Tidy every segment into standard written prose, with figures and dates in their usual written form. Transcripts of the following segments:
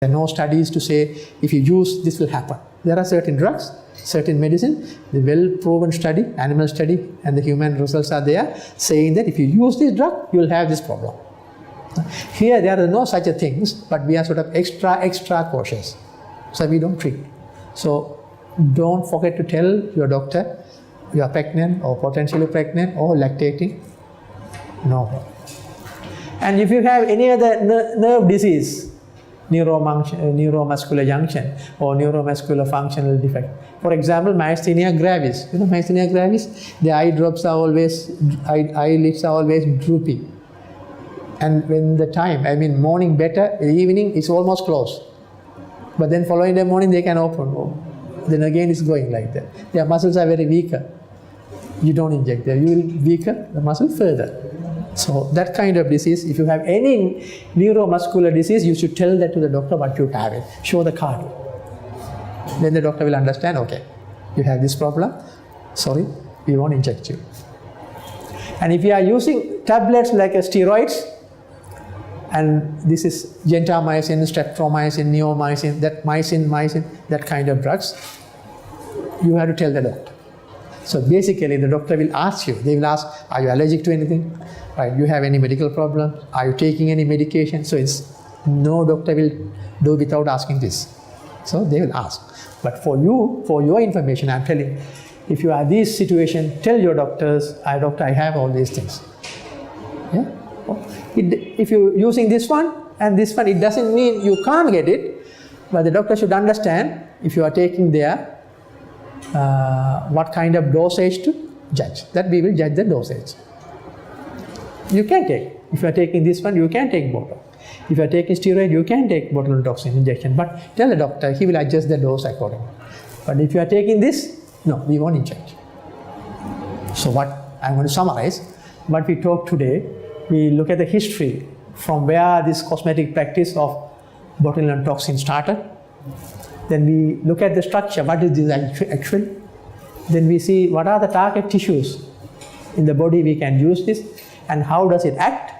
There are no studies to say if you use this will happen. There are certain drugs, certain medicine, the well-proven study, animal study, and the human results are there saying that if you use this drug, you will have this problem. Here there are no such a things, but we are sort of extra cautious. So we don't treat. So don't forget to tell your doctor you are pregnant or potentially pregnant or lactating. No. And if you have any other nerve disease, neuromuscular junction or neuromuscular functional defect. For example, myasthenia gravis. You know myasthenia gravis? The eyelids are always droopy. And when the time, morning better, evening is almost closed. But then following the morning they can open. Then again it's going like that. Their muscles are very weaker. You don't inject them. You will weaken the muscle further. So that kind of disease, if you have any neuromuscular disease, you should tell that to the doctor what you have it. Show the card. Then the doctor will understand, okay, you have this problem. Sorry, we won't inject you. And if you are using tablets like steroids, and this is gentamicin, streptomycin, neomycin, that kind of drugs, you have to tell the doctor. So basically the doctor will ask you, they will ask, are you allergic to anything? Right, you have any medical problem? Are you taking any medication? So it's no doctor will do without asking this. So they will ask. But for you, for your information, I'm telling, if you are in this situation, tell your doctors, doctor, I have all these things. Yeah? If you're using this one and this one, it doesn't mean you can't get it, but the doctor should understand if you are taking their what kind of dosage to judge. That we will judge the dosage. You can take. If you are taking this one, you can take botox. If you are taking steroid, you can take botulinum toxin injection. But tell the doctor, he will adjust the dose accordingly. But if you are taking this, no, we won't inject. So what I'm going to summarize, what we talked today, we look at the history from where this cosmetic practice of botulinum toxin started. Then we look at the structure, what is this actually? Then we see what are the target tissues in the body we can use this, and how does it act,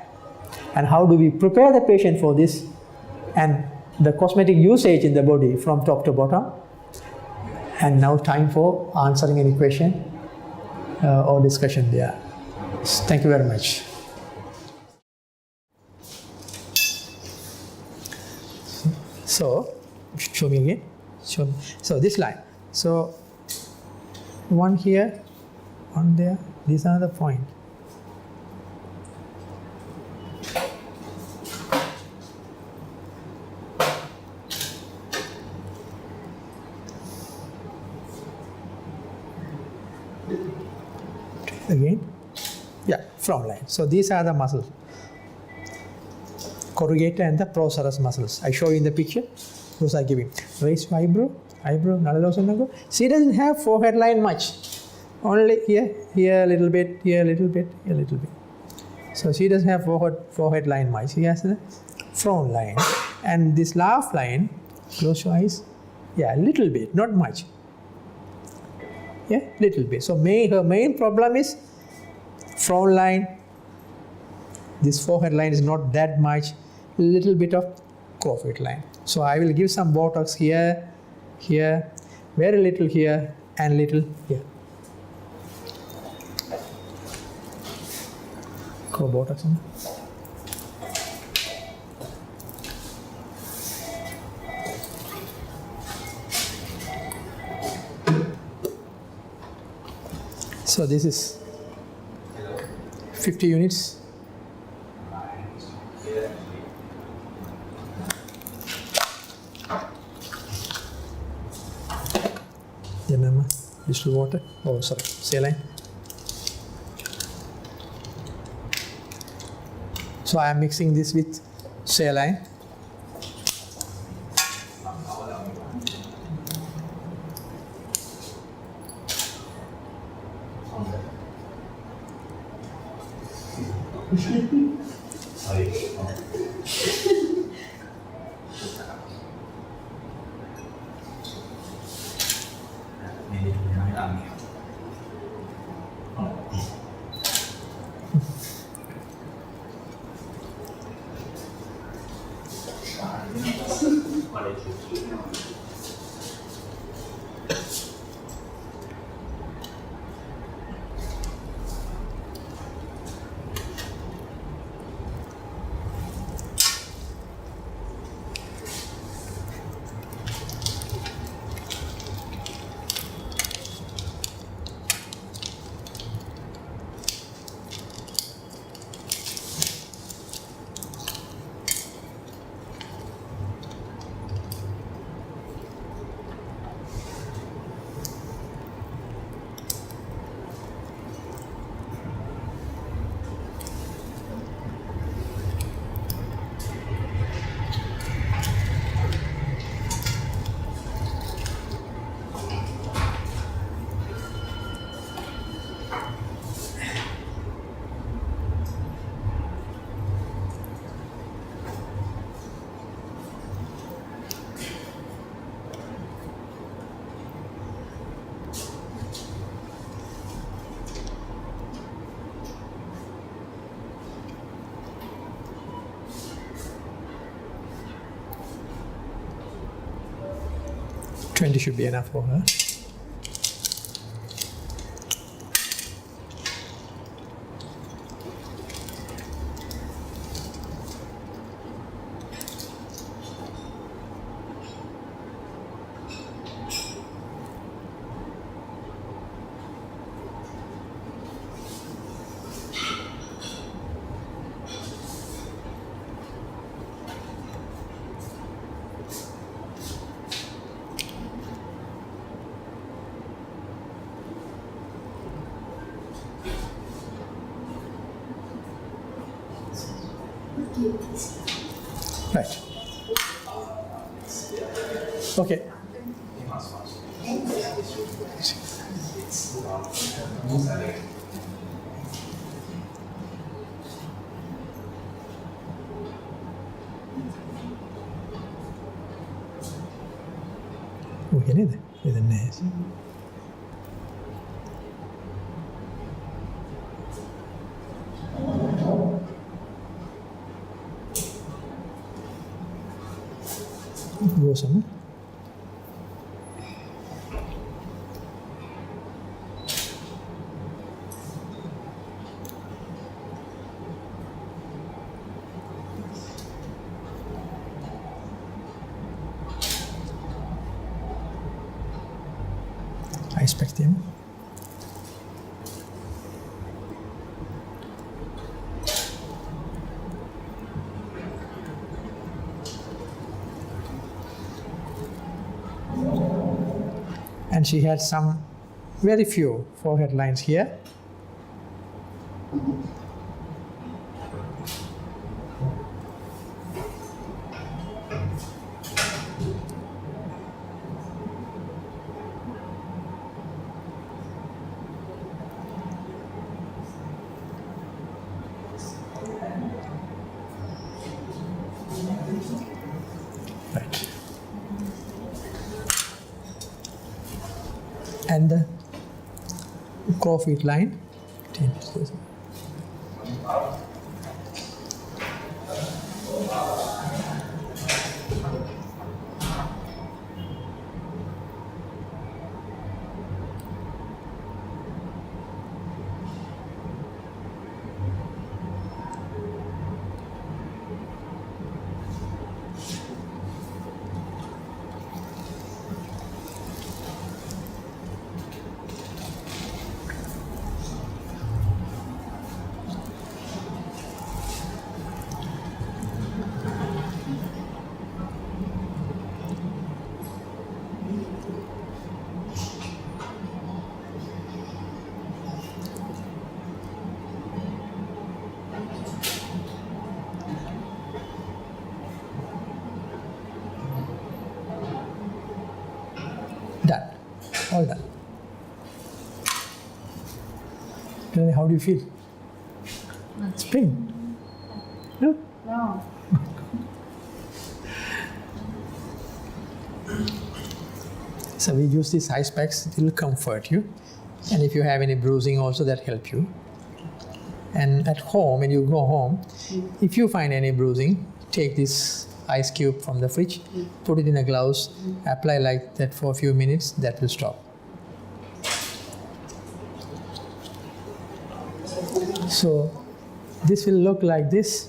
and how do we prepare the patient for this, and the cosmetic usage in the body from top to bottom. And now time for answering any question or discussion there. Thank you very much. So, show me again. Show me. So this line. So one here, one there. These are the points. Again, yeah, frown line. So these are the muscles, corrugator and the procerus muscles. I show you in the picture. Those are giving. Raise your eyebrow. She doesn't have forehead line much. Only here a little bit, here a little bit, here a little bit. So she doesn't have forehead line much. She has the frown line. And this laugh line, close your eyes. Yeah, a little bit, not much. Yeah, little bit. So her main problem is frown line. This forehead line is not that much. Little bit of crowfoot line. So I will give some Botox here, here, very little here, and little here. Go Botox in. So this is 50 units. Remember, distilled water. Oh, sorry, saline. So I am mixing this with saline. 20 should be enough for her. Right. Okay. Okay, nede? Nede nese. Go somewhere. I expect him. And she had some very few forehead lines here. Right. And the claw feet line. Done. All done. How do you feel? Spring? No? No. So we use these ice packs, it will comfort you. And if you have any bruising also, that help you. And at home, when you go home, if you find any bruising, take this ice cube from the fridge, put it in a gloves, apply like that for a few minutes, that will stop. So this will look like this.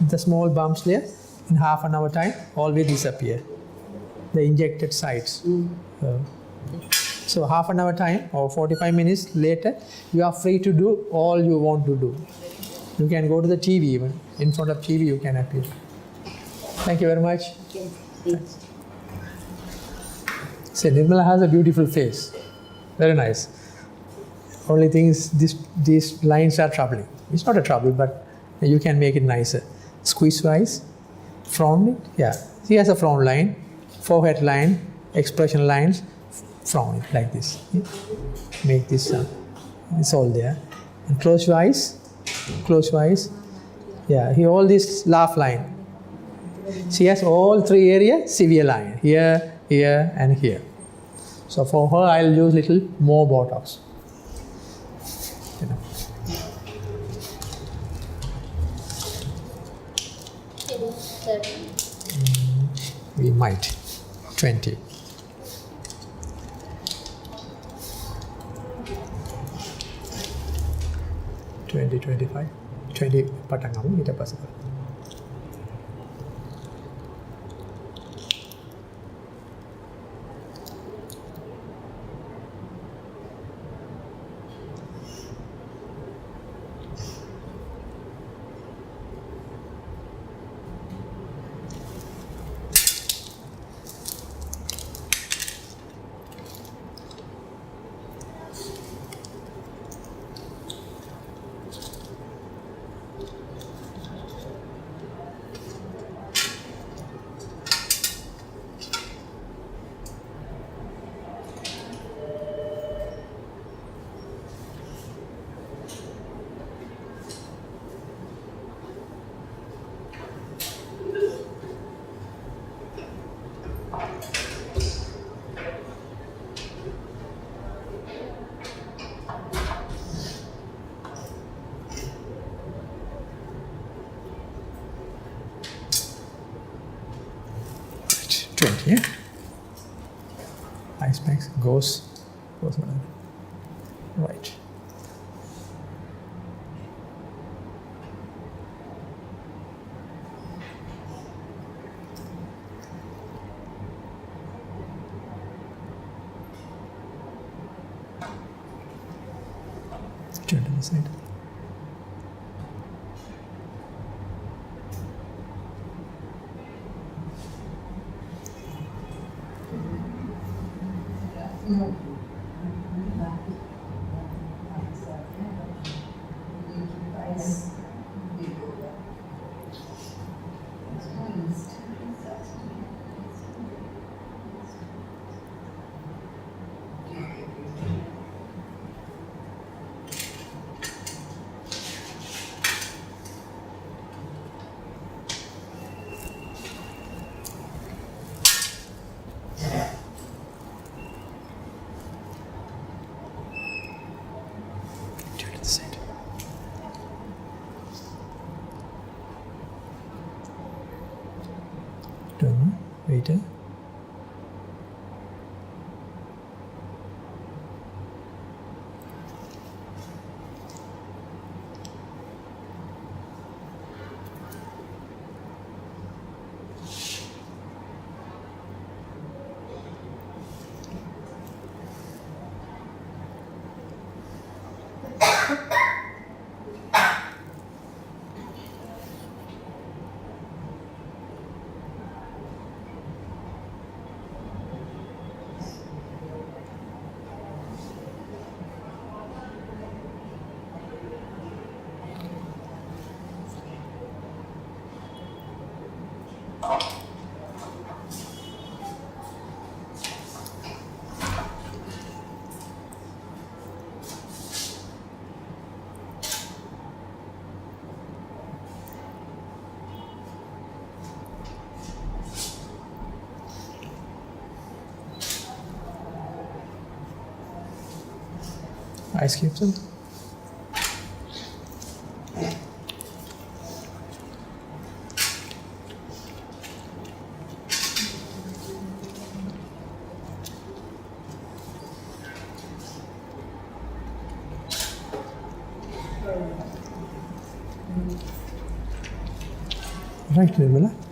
The small bumps there, in half an hour time, all will disappear. The injected sites. So half an hour time or 45 minutes later, you are free to do all you want to do. You can go to the TV even. In front of TV you can appear. Thank you very much. See, Nirmala has a beautiful face. Very nice. Only thing is these lines are troubling. It's not a trouble, but you can make it nicer. Squeeze eyes, frown it. Yeah, she has a frown line, forehead line, expression lines, frown it like this. Make this it's all there. And close your eyes. Close your eyes. Yeah, here all this laugh line. She has all three areas severe line. Here, here, and here. So for her, I'll use little more Botox. We might. 20. $20, $25. 20 පටන් ඊට පස්සේ Yeah. Ice packs goes right. Turn to the side. Waiter. Ice cubes in. Right, Nirmala?